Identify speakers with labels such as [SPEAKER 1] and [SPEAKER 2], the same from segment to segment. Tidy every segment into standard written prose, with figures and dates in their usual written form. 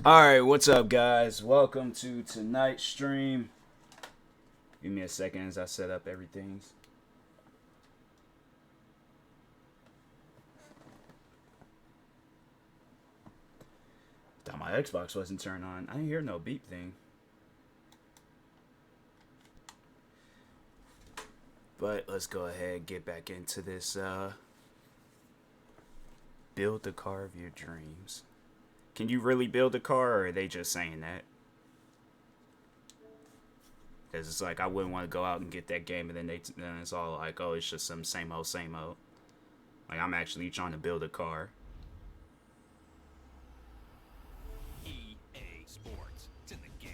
[SPEAKER 1] Alright, what's up, guys? Welcome to tonight's stream. Give me a second as I set up everything. Thought my Xbox wasn't turned on. I didn't hear no beep thing. But let's go ahead and get back into this. Build the car of your dreams. Can you really build a car, or are they just saying that? Because it's like, I wouldn't want to go out and get that game, and then it's all like, oh, it's just some same old, same old. Like, I'm actually trying to build a car.
[SPEAKER 2] EA Sports, it's in the game.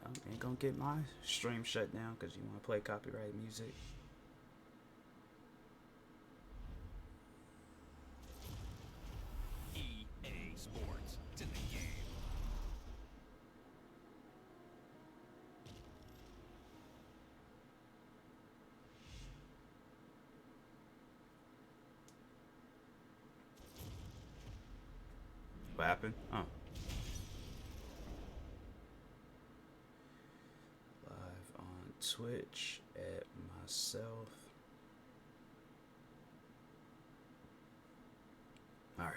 [SPEAKER 1] I ain't gonna get my stream shut down because you want to play copyrighted music.
[SPEAKER 2] EA Sports, it's in the game.
[SPEAKER 1] What happened? Oh. Live on Twitch at myself. Alright.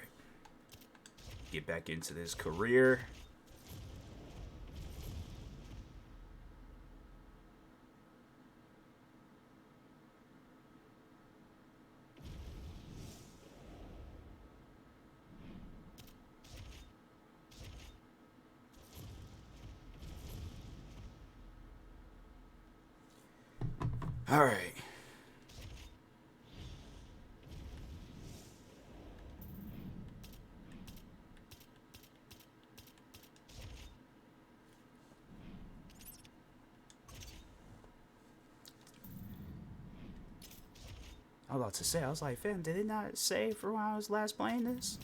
[SPEAKER 1] Get back into this career. All right. I was about to say, I was like, fam, did it not say for when I was last playing this?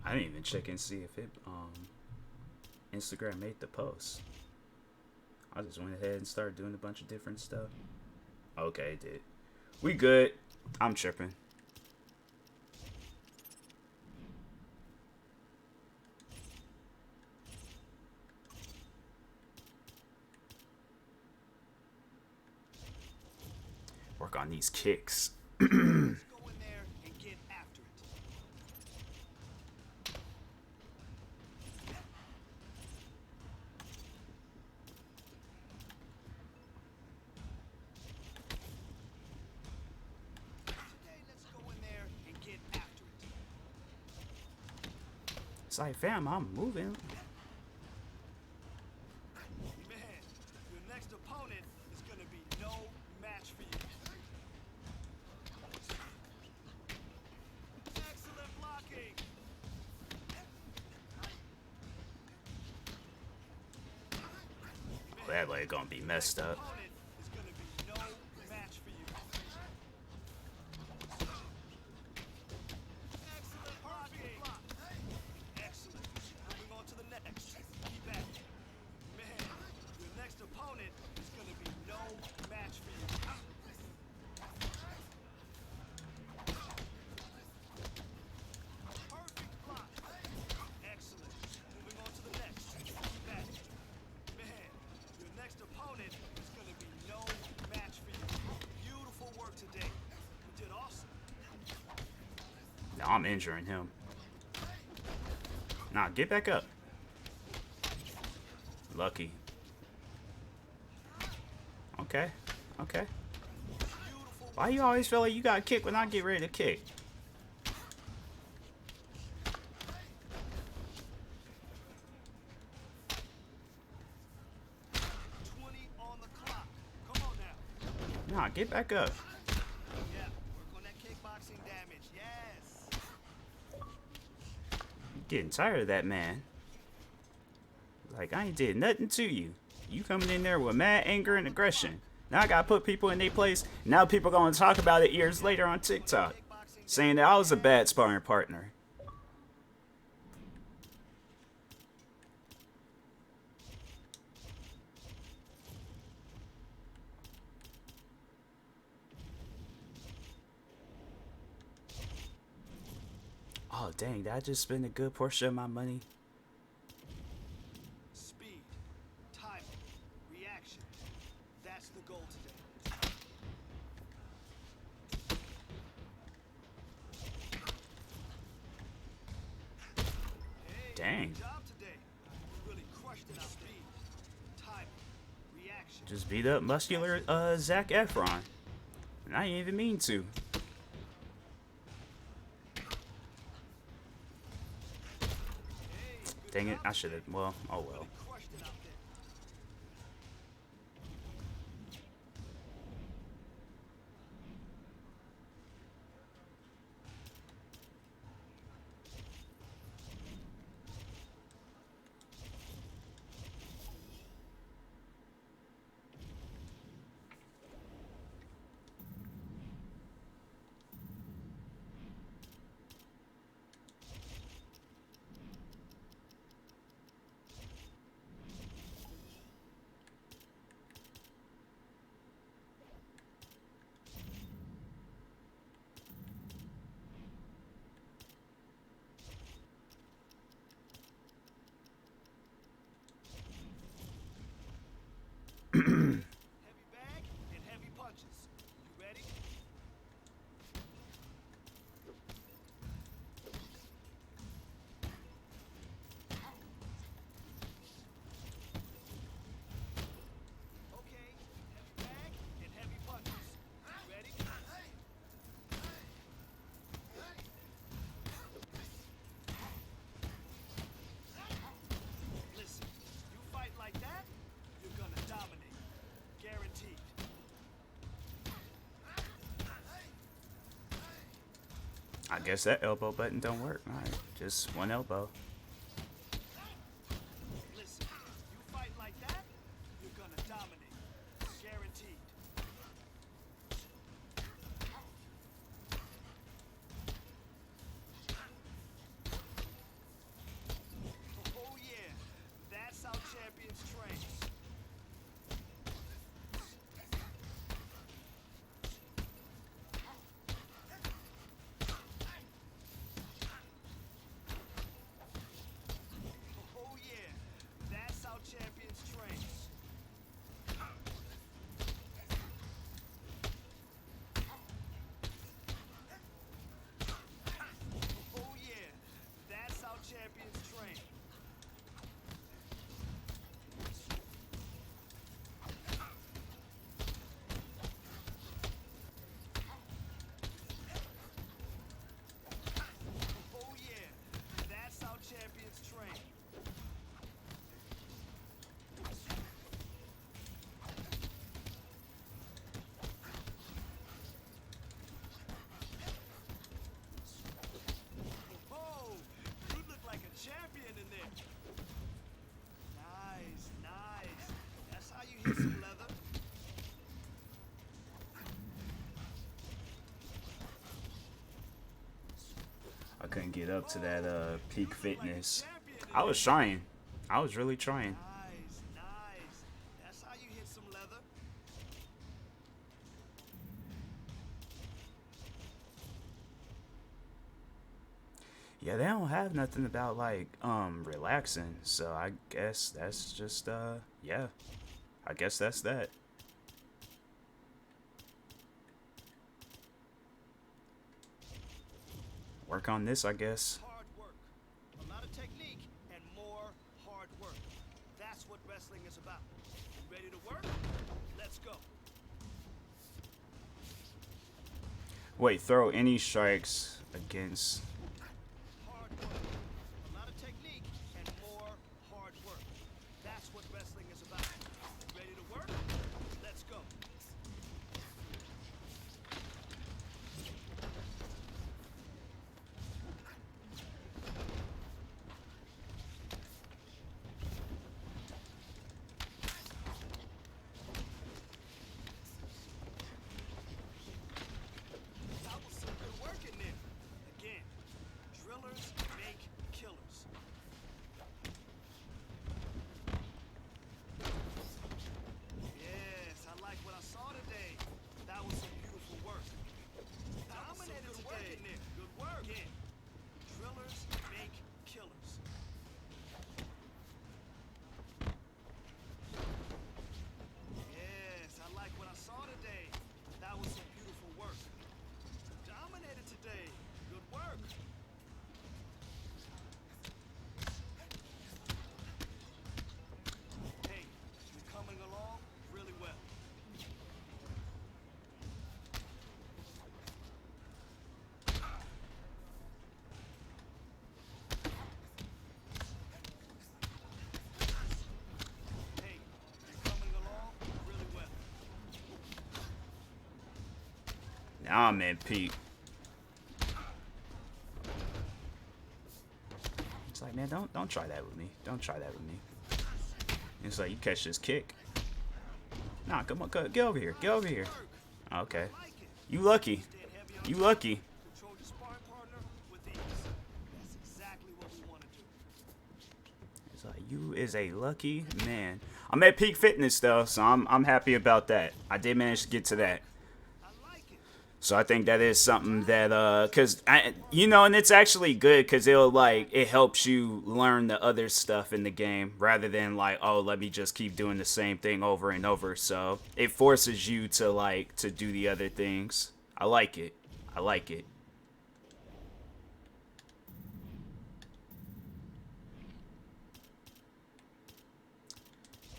[SPEAKER 1] I didn't even check and see if it Instagram made the post. I just went ahead and started doing a bunch of different stuff. Okay, it did. We good. I'm tripping. Work on these kicks. It's like, fam, I'm moving.
[SPEAKER 2] Man, your next opponent is going to be no match for you. Excellent blocking.
[SPEAKER 1] That leg gonna be messed up.
[SPEAKER 2] Is going to be no match for you. Excellent blocking. Excellent. Moving on to the next. Keep at it. Man, your next opponent is going to be no match for you. Perfect block. Excellent. Moving on to the next. Keep at it. Man, your next opponent is going to be no match for you. Beautiful work today. You did awesome.
[SPEAKER 1] No, I'm injuring him. Nah, get back up. Lucky. Okay. Okay. Why you always feel like you got to kick when I get ready to kick? Nah, get back up.
[SPEAKER 2] Yeah, work on that kickboxing damage. Yes.
[SPEAKER 1] I'm getting tired of that man. Like, I ain't did nothing to you. you coming in there with mad anger and aggression. Now I gotta put people in their place. Now people gonna talk about it years later on TikTok, saying that I was a bad sparring partner. Oh dang, did I just spend a good portion of my money?
[SPEAKER 2] Speed, timing, reaction. That's the goal today. Hey,
[SPEAKER 1] Dang.
[SPEAKER 2] good job today. You really crushed it out. Speed, timing, reaction.
[SPEAKER 1] Just beat up muscular Zac Efron. And I didn't even mean to. Dang it, I should have. Well, oh well.
[SPEAKER 2] Crushed it out there. Heavy bag and heavy punches. You ready? Okay, heavy bag and heavy punches. You ready? Listen, you fight like that, you're gonna dominate. Guaranteed.
[SPEAKER 1] I guess that elbow button don't work. Alright, just one elbow.
[SPEAKER 2] Listen, you fight like that, you're gonna dominate. Guaranteed. Oh yeah, that's how champions train. Oh yeah, that's how champions train. Oh yeah, that's how champions train. Oh yeah, that's how champions train. Oh, you look like a champion in there. Nice, nice. That's how you hit some leather.
[SPEAKER 1] I couldn't get up to that peak fitness.
[SPEAKER 2] Champion in
[SPEAKER 1] I was
[SPEAKER 2] there.
[SPEAKER 1] trying. I was really trying.
[SPEAKER 2] Nice, nice. That's how you hit some leather.
[SPEAKER 1] Yeah, they don't have nothing about like relaxing. So I guess that's just yeah. I guess that's that. Work on this, I guess.
[SPEAKER 2] Hard work. A lot of technique and more hard work. That's what wrestling is about. You ready to work? Let's go.
[SPEAKER 1] Wait, throw any strikes against.
[SPEAKER 2] Hard work. A lot of technique and more hard work. That's what wrestling is about. You ready to work? Let's go.
[SPEAKER 1] Now I'm in peak. It's like, man, don't try that with me. Don't try that with me. It's like, you catch this kick. Nah, come on, get over here. Get over here. Okay. You lucky. You lucky.
[SPEAKER 2] Control your sparring partner with ease. That's exactly what we want to do.
[SPEAKER 1] It's like, you is a lucky man. I'm at peak fitness though, so I'm happy about that. I did manage to get to that. So I think that is something that, cause you know, and it's actually good because it helps you learn the other stuff in the game rather than like, oh, let me just keep doing the same thing over and over. So it forces you to to do the other things. I like it. I like it.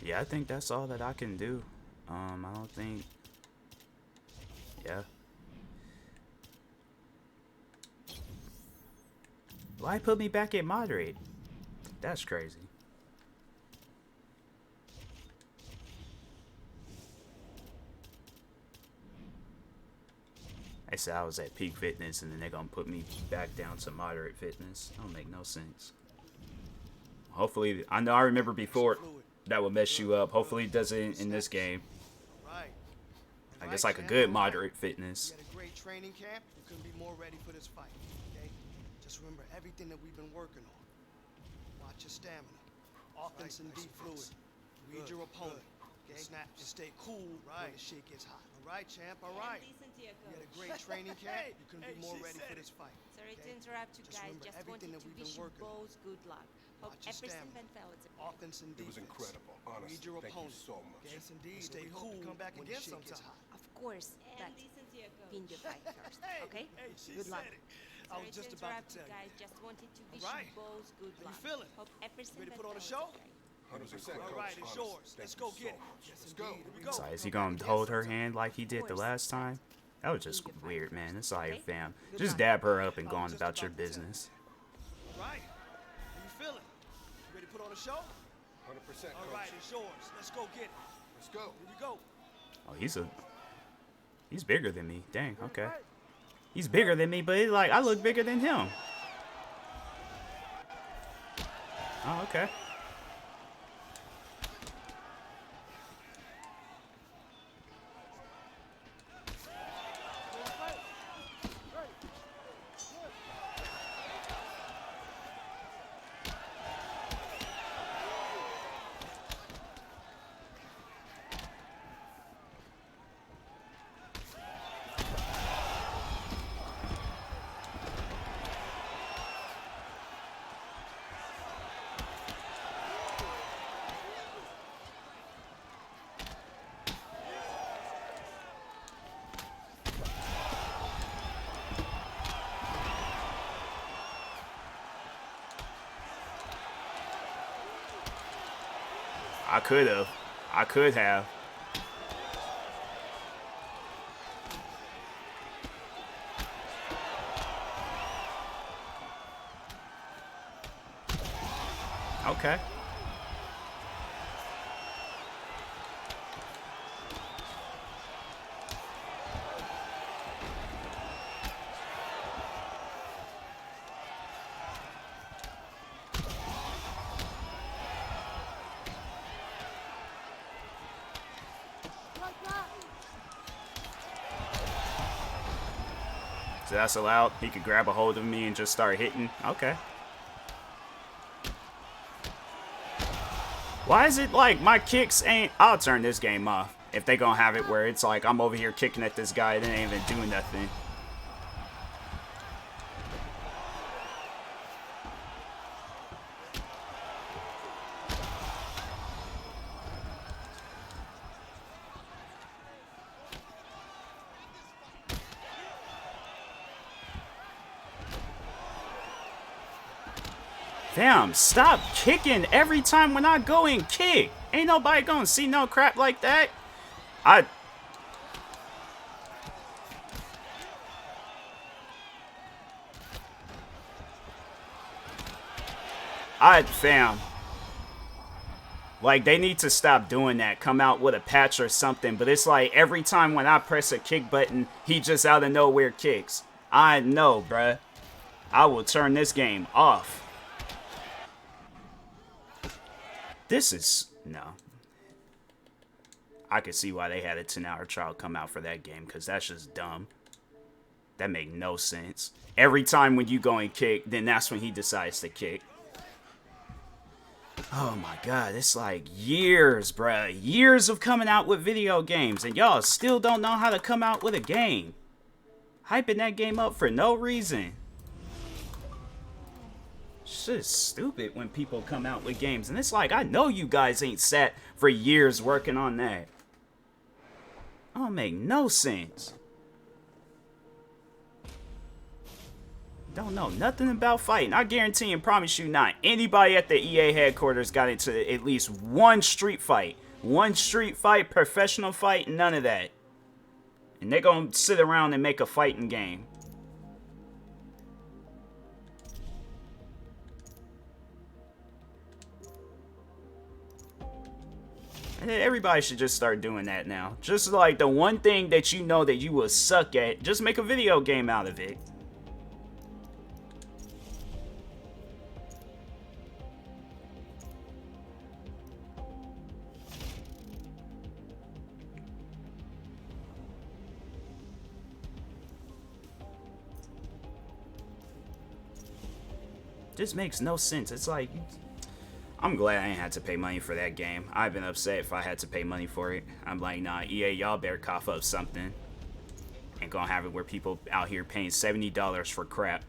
[SPEAKER 1] Yeah, I think that's all that I can do. I don't think. Yeah. Why put me back at moderate? That's crazy. I said I was at peak fitness and then they're gonna put me back down to moderate fitness. That don't make no sense. Hopefully, I know I remember before that would mess you up. Hopefully it doesn't in this game. I guess like a good moderate fitness.
[SPEAKER 2] You had a great training camp. You couldn't be more ready for this fight. Okay? Just remember everything that we've been working on. Watch your stamina. Offense and deep fluid. Read your opponent. Okay? Snap and stay cool when the shit gets hot. All right, champ. All right. You had a great training camp. You couldn't be more ready for this fight.
[SPEAKER 3] Sorry to interrupt you guys. Just wanted to wish you both good luck. Hope everything went well.
[SPEAKER 2] Offense and defense.
[SPEAKER 4] It was incredible, honestly.
[SPEAKER 2] Read your
[SPEAKER 4] Thank you
[SPEAKER 2] opponent.
[SPEAKER 4] so much.
[SPEAKER 2] Yes, indeed. Stay cool. Come back again sometime.
[SPEAKER 3] Of course, but win your fight first, okay? Good luck.
[SPEAKER 2] I was just about to tell you.
[SPEAKER 3] Guys. Just wanted to wish
[SPEAKER 2] Right.
[SPEAKER 3] you both good luck.
[SPEAKER 2] How you feeling?
[SPEAKER 3] Hope everything
[SPEAKER 2] Ready to
[SPEAKER 3] went
[SPEAKER 2] put on a
[SPEAKER 3] well.
[SPEAKER 2] show?
[SPEAKER 4] 100%.
[SPEAKER 2] All right, it's yours. Let's go get it. Yes,
[SPEAKER 4] Let's go.
[SPEAKER 2] indeed. Here we go.
[SPEAKER 1] So is he gonna hold her hand like he did the last time? That was just weird, man. It's like, fam, just dab her up and go on about your business.
[SPEAKER 2] All right. How you feeling? You ready to put on a show?
[SPEAKER 4] 100%.
[SPEAKER 2] All right, it's yours. Let's go get it.
[SPEAKER 4] Let's go.
[SPEAKER 2] Here we go.
[SPEAKER 1] Oh, he's bigger than me. Dang, okay. He's bigger than me, but it's like I look bigger than him. Oh, okay. I could have. I could have. Okay. So that's allowed. He could grab a hold of me and just start hitting. Okay. Why is it like my kicks ain't... I'll turn this game off. If they gonna have it where it's like I'm over here kicking at this guy and they ain't even doing nothing. Damn, stop kicking every time when I go and kick. Ain't nobody gonna see no crap like that. Fam. Like, they need to stop doing that. Come out with a patch or something. But it's like every time when I press a kick button, he just out of nowhere kicks. I know, bruh. I will turn this game off. This is... No. I could see why they had a 10-hour trial come out for that game, because that's just dumb. That make no sense. Every time when you go and kick, then that's when he decides to kick. Oh my god, it's like years, bruh. Years of coming out with video games, and y'all still don't know how to come out with a game. Hyping that game up for no reason. Shit is stupid when people come out with games, and it's like, I know you guys ain't sat for years working on that. That don't make no sense. Don't know nothing about fighting. I guarantee and promise you not. Anybody at the EA headquarters got into at least one street fight. One street fight, professional fight, none of that. And they're gonna sit around and make a fighting game. And then everybody should just start doing that now. Just like the one thing that you know that you will suck at, just make a video game out of it. This makes no sense. It's like, I'm glad I ain't had to pay money for that game. I've been upset if I had to pay money for it. I'm like, nah, EA, y'all better cough up something. Ain't gonna have it where people out here paying $70 for crap.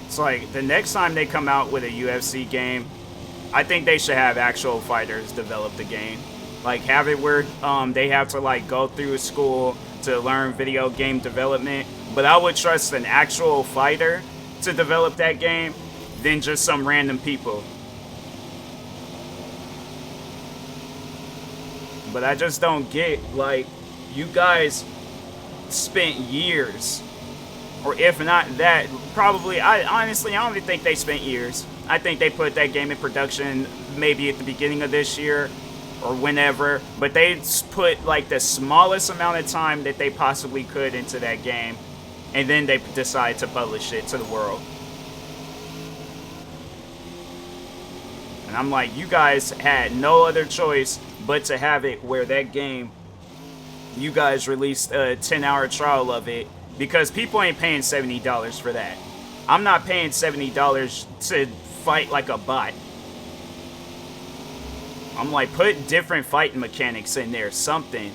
[SPEAKER 1] It's like, the next time they come out with a UFC game, I think they should have actual fighters develop the game. Like, have it where they have to, like, go through school to learn video game development. But I would trust an actual fighter to develop that game than just some random people. But I just don't get, like, you guys spent years, or if not that, probably, I don't even think they spent years. I think they put that game in production maybe at the beginning of this year or whenever, but they put like the smallest amount of time that they possibly could into that game, and then they decide to publish it to the world. And I'm like, you guys had no other choice but to have it where that game, you guys released a 10-hour trial of it, because people ain't paying $70 for that. I'm not paying $70 to fight like a bot. I'm like, put different fighting mechanics in there, something.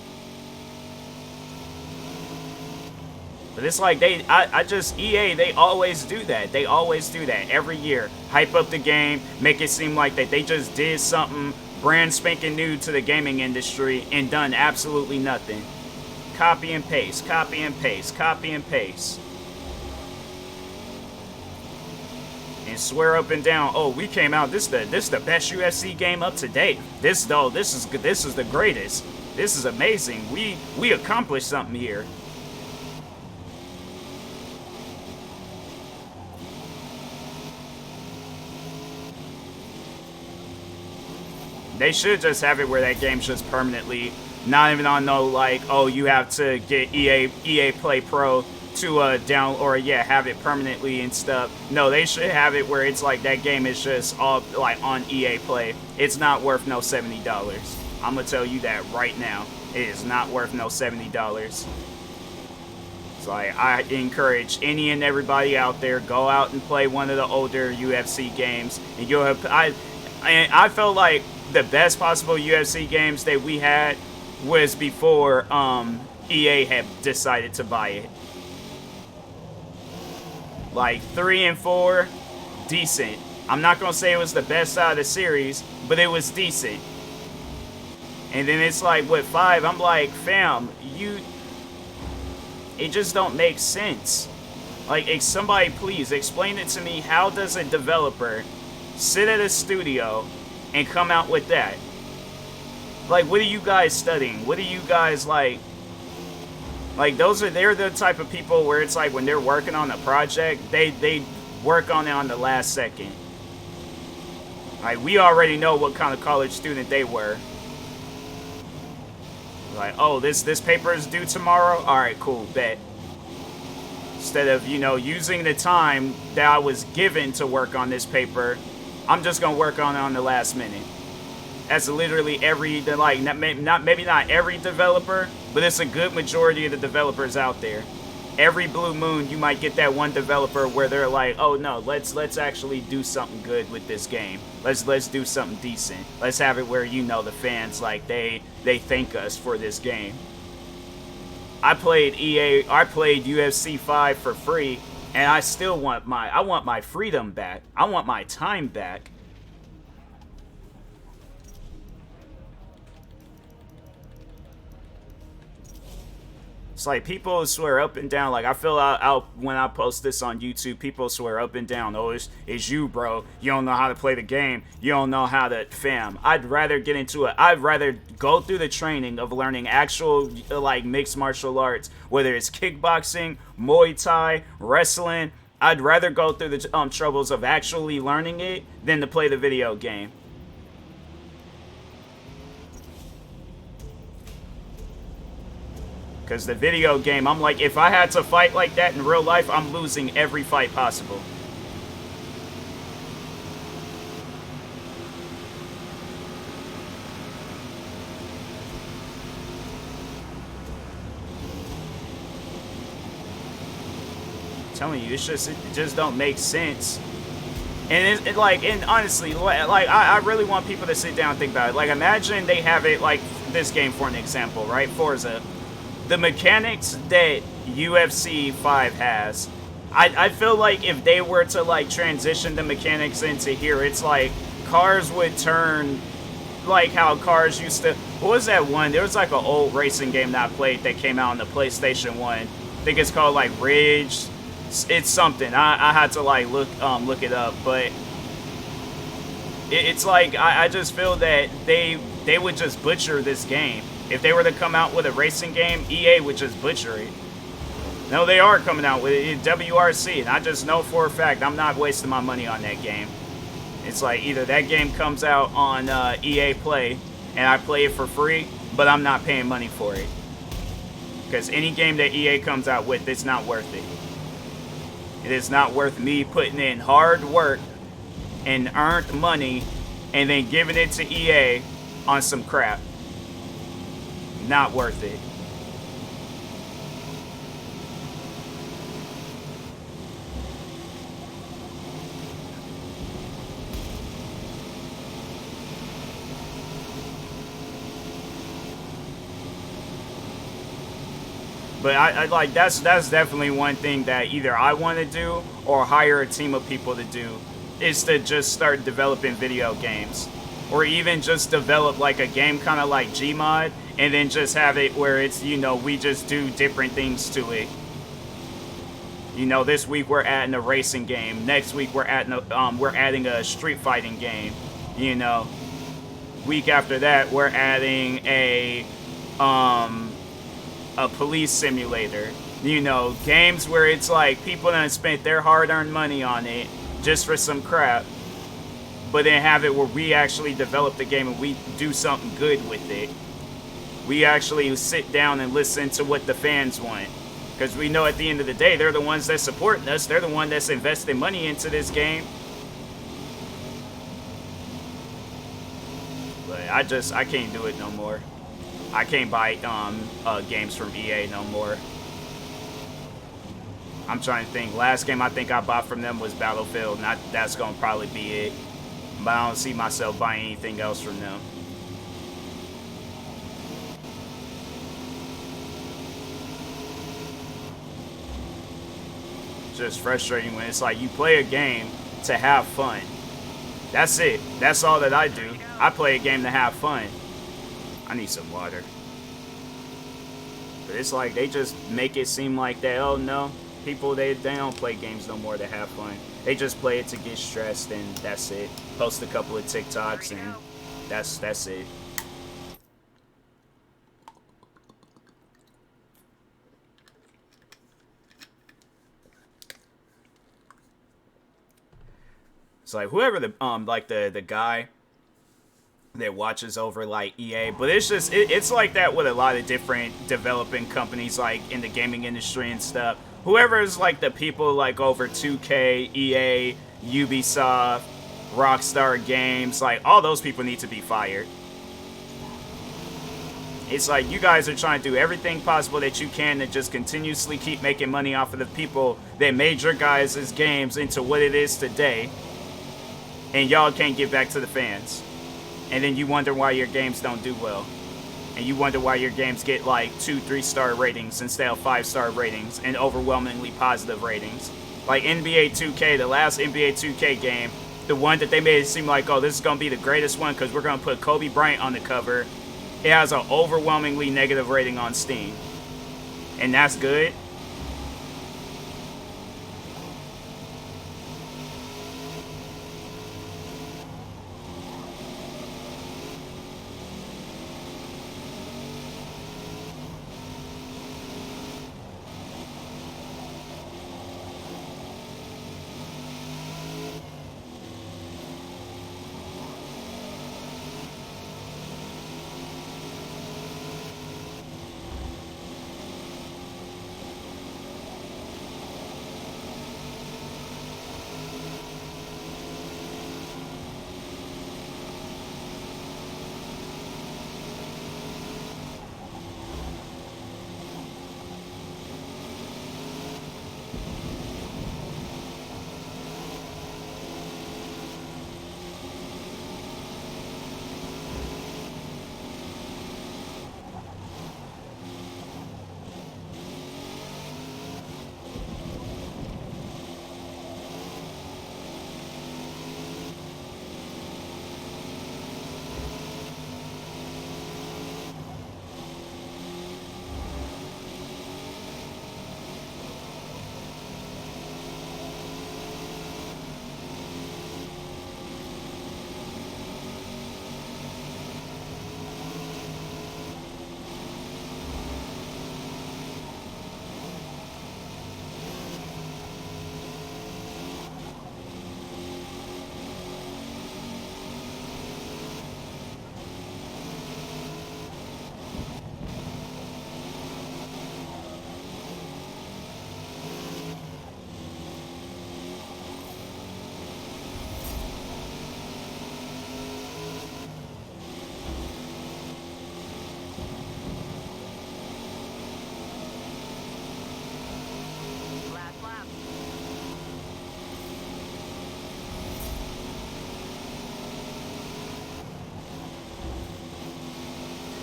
[SPEAKER 1] But it's like, EA, they always do that. They always do that every year. Hype up the game, make it seem like that they just did something brand spanking new to the gaming industry and done absolutely nothing. Copy and paste, copy and paste, copy and paste. and swear up and down, oh, we came out, this is the best UFC game up to date. This is the greatest. This is amazing. We accomplished something here. They should just have it where that game's just permanently, not even on no like, oh, you have to get EA Play Pro to down, or yeah, have it permanently and stuff. No, they should have it where it's like that game is just all like on EA Play. It's not worth no $70. I'm gonna tell you that right now. It is not worth no $70. So I encourage any and everybody out there, go out and play one of the older UFC games, and you'll have. I felt like the best possible UFC games that we had was before EA had decided to buy it. Like 3 and 4, decent. I'm not gonna say it was the best out of the series, but it was decent. And then it's like with 5, I'm like, fam, it just don't make sense. Like, somebody please explain it to me. How does a developer sit at a studio and come out with that? Like, what are you guys studying? What are you guys like they're the type of people where it's like when they're working on a project, they work on it on the last second. Like, we already know what kind of college student they were. Like, oh, this paper is due tomorrow? Alright, cool, bet. Instead of, you know, using the time that I was given to work on this paper, I'm just gonna work on it on the last minute. That's literally every, like, maybe not every developer, but it's a good majority of the developers out there. Every blue moon, you might get that one developer where they're like, oh no, let's actually do something good with this game. Let's do something decent. Let's have it where, you know, the fans, like, they thank us for this game. I played UFC 5 for free, and I still want my freedom back. I want my time back. It's like people swear up and down. Like, I feel out when I post this on YouTube, people swear up and down, oh, it's you, bro. You don't know how to play the game. You don't know how to, fam. I'd rather get into it. I'd rather go through the training of learning actual, like, mixed martial arts, whether it's kickboxing, Muay Thai, wrestling. I'd rather go through the troubles of actually learning it than to play the video game. Because the video game, I'm like, if I had to fight like that in real life, I'm losing every fight possible. I'm telling you, it just don't make sense. And and honestly, like, I really want people to sit down and think about it. Like, imagine they have it like this game, for an example, right? Forza. The mechanics that UFC 5 has, I feel like if they were to, like, transition the mechanics into here, it's like cars would turn like how cars used to. What was that one? There was like an old racing game that I played that came out on the PlayStation 1. I think it's called like Ridge. It's something. I had to like look it up, but it's like I just feel that they would just butcher this game. If they were to come out with a racing game, EA would just butcher it. No, they are coming out with it, WRC, and I just know for a fact I'm not wasting my money on that game. It's like either that game comes out on EA Play, and I play it for free, but I'm not paying money for it. Because any game that EA comes out with, it's not worth it. It is not worth me putting in hard work and earned money, and then giving it to EA on some crap. Not worth it. But I like that's definitely one thing that either I want to do or hire a team of people to do, is to just start developing video games. Or even just develop like a game kind of like Gmod, and then just have it where it's, you know, we just do different things to it. You know, this week we're adding a racing game. Next week we're adding a street fighting game. You know, week after that we're adding a police simulator. You know, games where it's like people that spent their hard-earned money on it just for some crap, but then have it where we actually develop the game and we do something good with it. We actually sit down and listen to what the fans want. Because we know at the end of the day, they're the ones that support us. They're the one that's investing money into this game. But I can't do it no more. I can't buy games from EA no more. I'm trying to think. Last game I think I bought from them was Battlefield, and that's going to probably be it. But I don't see myself buying anything else from them. Just frustrating when it's like you play a game to have fun. That's it. That's all that I do. I play a game to have fun. I need some water. But it's like they just make it seem like that. Oh no, people they don't play games no more to have fun. They just play it to get stressed and that's it. Post a couple of TikToks and that's it. It's like whoever the like the guy that watches over like EA, but it's just it's like that with a lot of different developing companies like in the gaming industry and stuff. Whoever is like the people like over 2K, EA, Ubisoft, Rockstar Games, like all those people need to be fired. It's like you guys are trying to do everything possible that you can to just continuously keep making money off of the people that made your guys' games into what it is today. And y'all can't get back to the fans. And then you wonder why your games don't do well. And you wonder why your games get like 2-3 star ratings instead of 5-star ratings and overwhelmingly positive ratings. Like NBA 2K, the last NBA 2K game, the one that they made it seem like, oh, this is going to be the greatest one because we're going to put Kobe Bryant on the cover. It has an overwhelmingly negative rating on Steam. And that's good.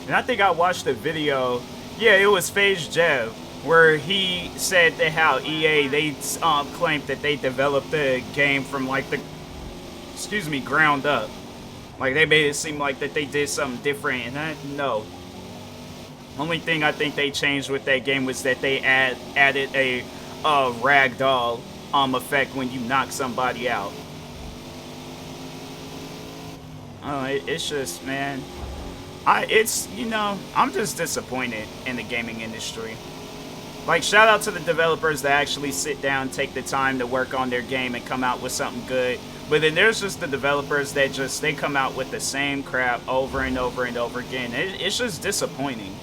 [SPEAKER 1] And I think I watched a video, yeah, it was FaZe Jev, where he said that how EA, they claimed that they developed the game from like the, ground up. Like they made it seem like that they did something different, and no. Only thing I think they changed with that game was that they added a ragdoll effect when you knock somebody out. Oh, it's just, man, it's, you know, I'm just disappointed in the gaming industry. Like, shout out to the developers that actually sit down, take the time to work on their game and come out with something good. But then there's just the developers that just, they come out with the same crap over and over and over again. It's just disappointing.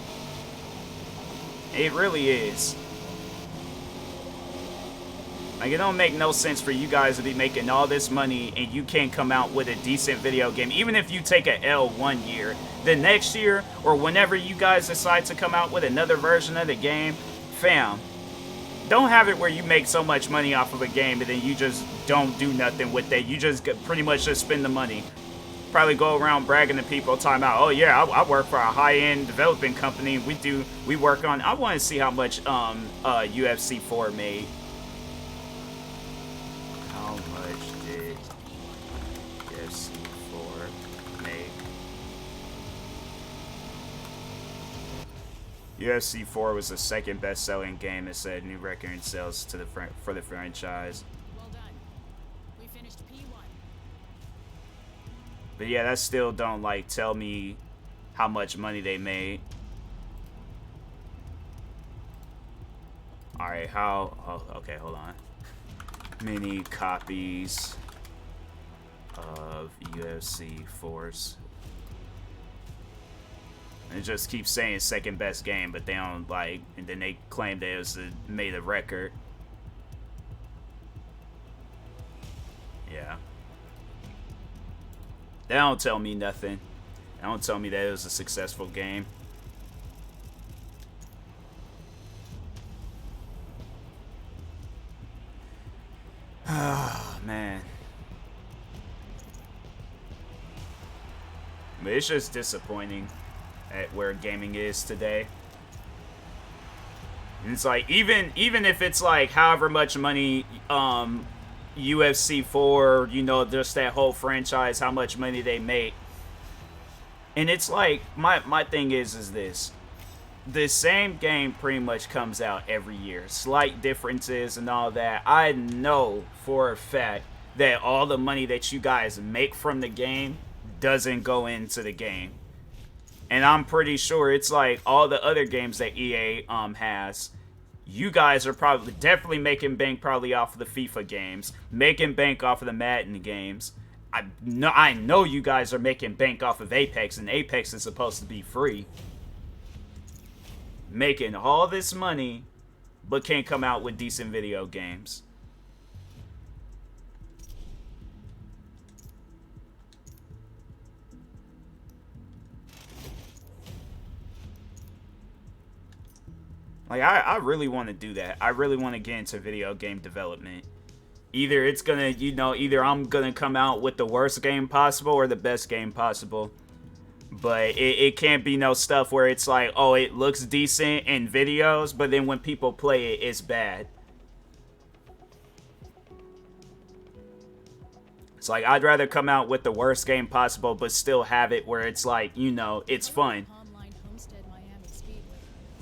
[SPEAKER 1] It really is. Like, it don't make no sense for you guys to be making all this money and you can't come out with a decent video game. Even if you take a L one year, the next year or whenever you guys decide to come out with another version of the game, fam, don't have it where you make so much money off of a game and then you just don't do nothing with it. You just pretty much just spend the money. Probably go around bragging to people, talking about, oh yeah, I work for a high-end developing company. We work on. I want to see how much UFC 4 made. How much did UFC 4 make? UFC 4 was the second best-selling game. It set new record in sales to for the franchise.
[SPEAKER 5] Well done. We finished P1.
[SPEAKER 1] But yeah, that still don't, like, tell me how much money they made. Alright, okay, hold on. Many copies of UFC Force. And it just keeps saying second best game, but they don't, like, and then they claim that it was made a record. Yeah. They don't tell me nothing. They don't tell me that it was a successful game. Ah, man. But it's just disappointing at where gaming is today. And it's like, even if it's like however much money UFC 4, you know, just that whole franchise, how much money they make. And it's like, my thing is this. The same game pretty much comes out every year. Slight differences and all that. I know for a fact that all the money that you guys make from the game doesn't go into the game. And I'm pretty sure it's like all the other games that EA has. You guys are probably definitely making bank probably off of the FIFA games, making bank off of the Madden games. I know you guys are making bank off of Apex, and Apex is supposed to be free. Making all this money, but can't come out with decent video games. Like, I really want to do that. I really want to get into video game development. Either it's gonna, you know, either I'm gonna come out with the worst game possible or the best game possible. But it can't be no stuff where it's like, oh, it looks decent in videos, but then when people play it, it's bad. It's like, I'd rather come out with the worst game possible, but still have it where it's like, you know, it's fun.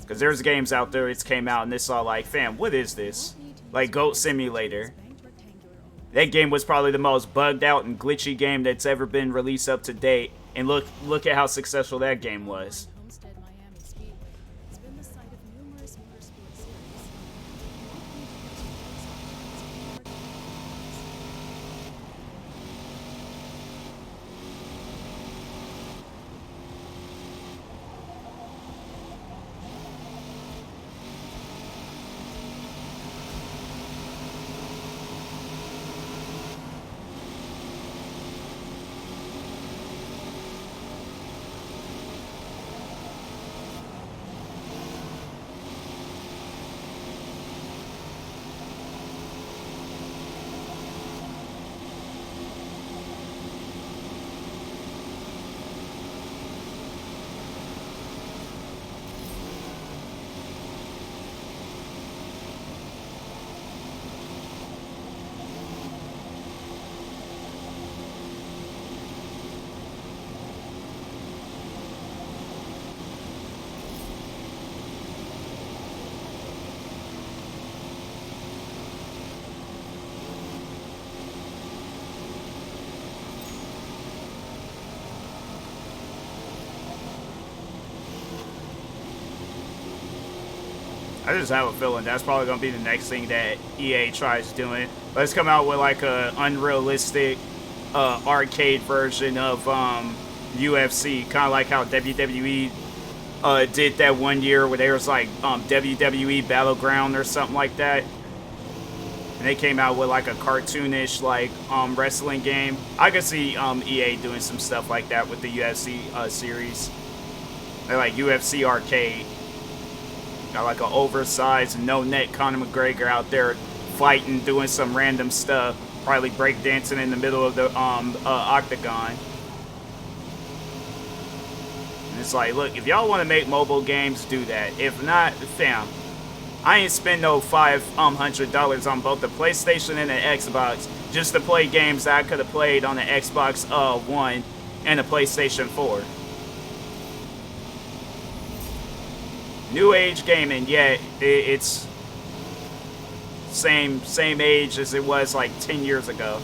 [SPEAKER 1] Because there's games out there, it's came out, and it's all like, fam, what is this? Like Goat Simulator. That game was probably the most bugged out and glitchy game that's ever been released up to date. And look at how successful that game was. I just have a feeling that's probably gonna be the next thing that EA tries doing. Let's come out with like a unrealistic arcade version of UFC, kind of like how WWE did that one year where there was like WWE Battleground or something like that. And they came out with like a cartoonish like wrestling game. I could see EA doing some stuff like that with the UFC series. They're like UFC Arcade. Got like an oversized, no-net Conor McGregor out there fighting, doing some random stuff. Probably breakdancing in the middle of the octagon. And it's like, look, if y'all want to make mobile games, do that. If not, fam, I ain't spend no $500 on both the PlayStation and the Xbox just to play games that I could have played on the Xbox One and the PlayStation 4. New age gaming, yeah, it's same age as it was like 10 years ago.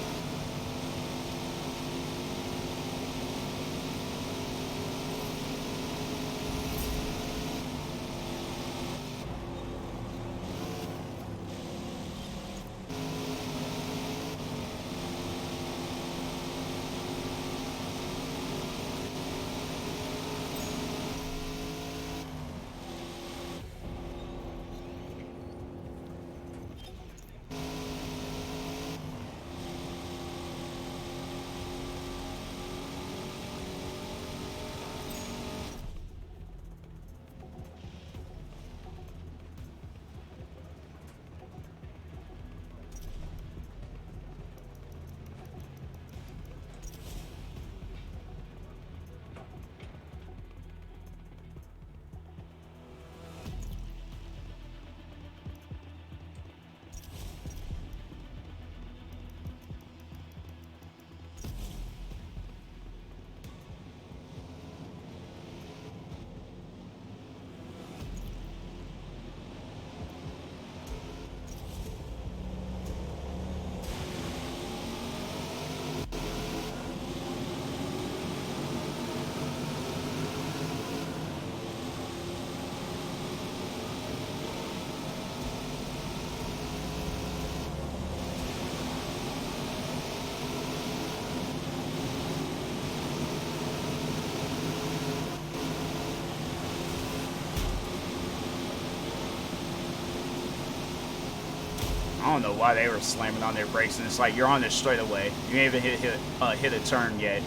[SPEAKER 1] I don't know why they were slamming on their brakes, and it's like you're on the straightaway. You ain't even hit a turn yet.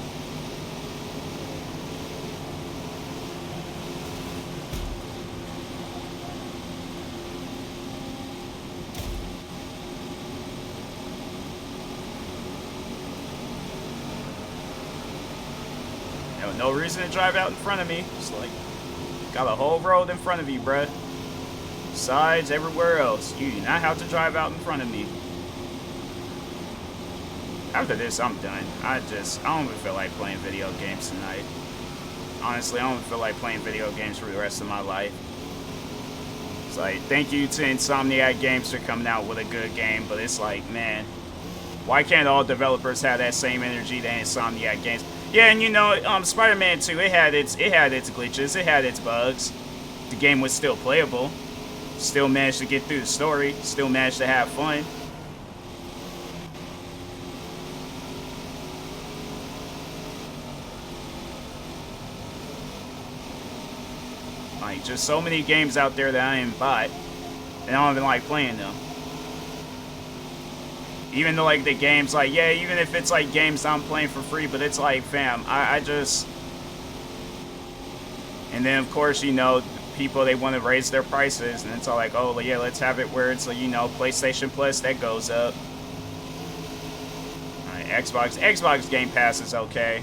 [SPEAKER 1] No reason to drive out in front of me. It's like, got a whole road in front of you, bruh. Sides everywhere else. You do not have to drive out in front of me. After this, I'm done. I don't even feel like playing video games tonight. Honestly, I don't feel like playing video games for the rest of my life. It's like, thank you to Insomniac Games for coming out with a good game, but it's like, man, why can't all developers have that same energy that Insomniac Games? Yeah, and you know, Spider-Man 2, it had its glitches, it had its bugs. The game was still playable. Still managed to get through the story. Still managed to have fun. Like, just so many games out there that I ain't bought, and I don't even like playing them. Even though, like, the games, like, yeah, even if it's, like, games I'm playing for free, but it's like, fam, I just... And then, of course, you know, people, they want to raise their prices, and it's all like, oh, yeah, let's have it where it's, you know, PlayStation Plus, that goes up. Alright, Xbox Game Pass is okay,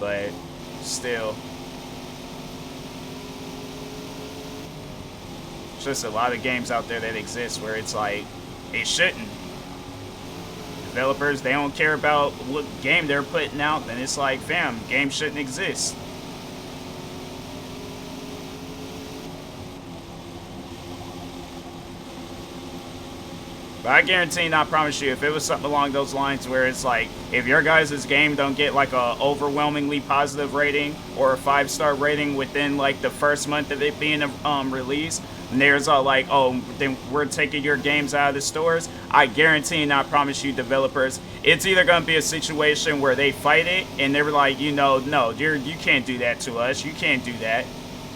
[SPEAKER 1] but still. It's just a lot of games out there that exist where it's like, it shouldn't. Developers, they don't care about what game they're putting out, then it's like, fam, games shouldn't exist. But I guarantee and I promise you, if it was something along those lines where it's like, if your guys' game don't get like a overwhelmingly positive rating or a 5-star rating within like the first month of it being released, and there's all like, oh, then we're taking your games out of the stores, I guarantee and I promise you, developers, it's either going to be a situation where they fight it and they're like, you know, no, you can't do that to us, you can't do that.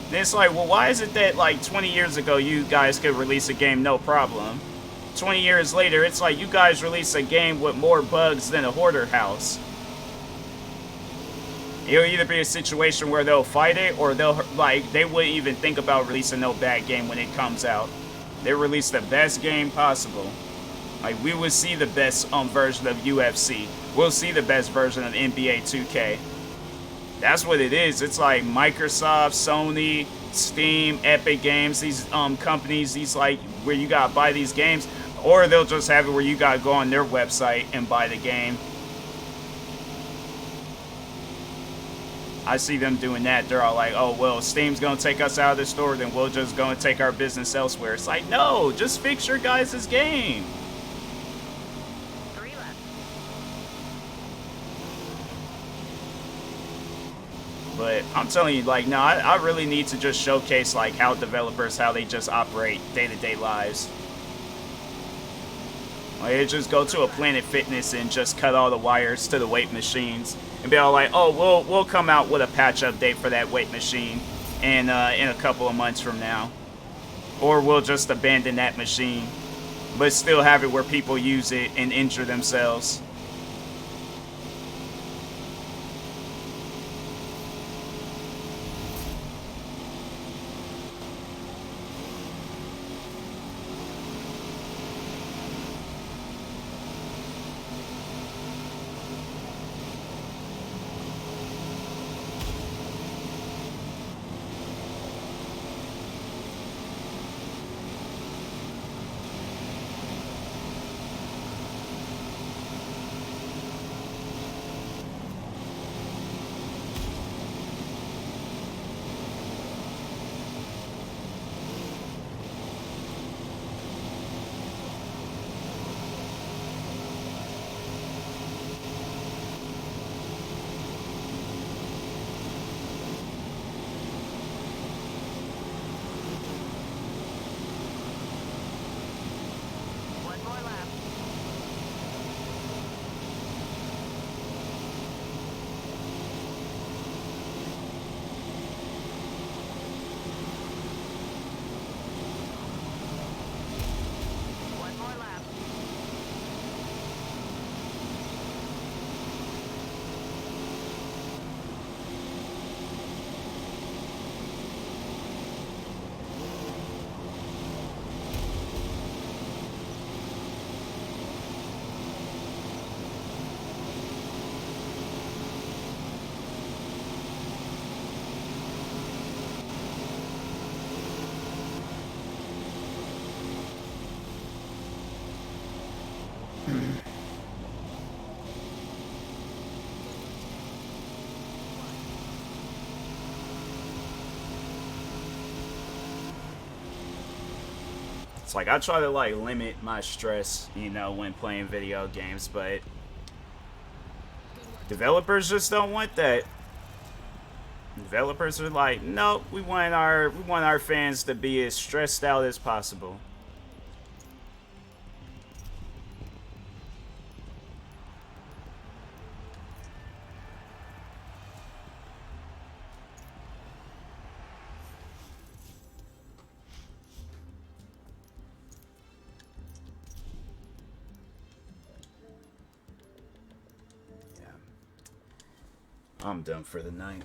[SPEAKER 1] And it's like, well, why is it that like 20 years ago you guys could release a game no problem? 20 years later, it's like you guys release a game with more bugs than a hoarder house. It'll either be a situation where they'll fight it, or they'll, like, they wouldn't even think about releasing no bad game when it comes out. They release the best game possible. Like, we will see the best version of UFC. We'll see the best version of NBA 2K. That's what it is. It's like Microsoft, Sony, Steam, Epic Games, these companies, these like where you gotta buy these games, or they'll just have it where you gotta go on their website and buy the game. I see them doing that. They're all like, oh, well, Steam's gonna take us out of the store, then we'll just go and take our business elsewhere. It's like, no, just fix your guys' game. But I'm telling you, like, no, I really need to just showcase, like, how developers, how they just operate day-to-day lives. Like, they just go to a Planet Fitness and just cut all the wires to the weight machines and be all like, oh, we'll come out with a patch update for that weight machine in a couple of months from now. Or we'll just abandon that machine, but still have it where people use it and injure themselves. It's like I try to like limit my stress, you know, when playing video games, but developers just don't want that. Developers are like, nope, we want our fans to be as stressed out as possible. I'm done for the night.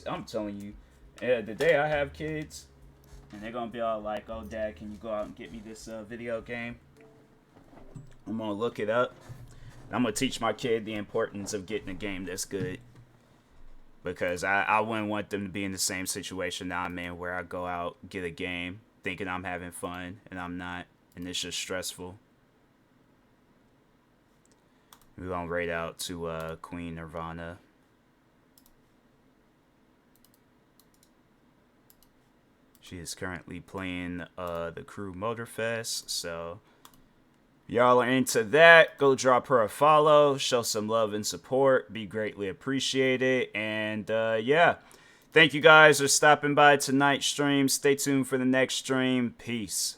[SPEAKER 1] I'm telling you, the day I have kids, and they're gonna be all like, "Oh, Dad, can you go out and get me this video game?" I'm gonna look it up. I'm gonna teach my kid the importance of getting a game that's good, because I wouldn't want them to be in the same situation that I'm in, where I go out, get a game, thinking I'm having fun, and I'm not, and it's just stressful. We're gonna raid out to Queen Nirvana. She is currently playing the Crew Motorfest, so y'all are into that. Go drop her a follow, show some love and support, be greatly appreciated. And yeah, thank you guys for stopping by tonight's stream. Stay tuned for the next stream. Peace.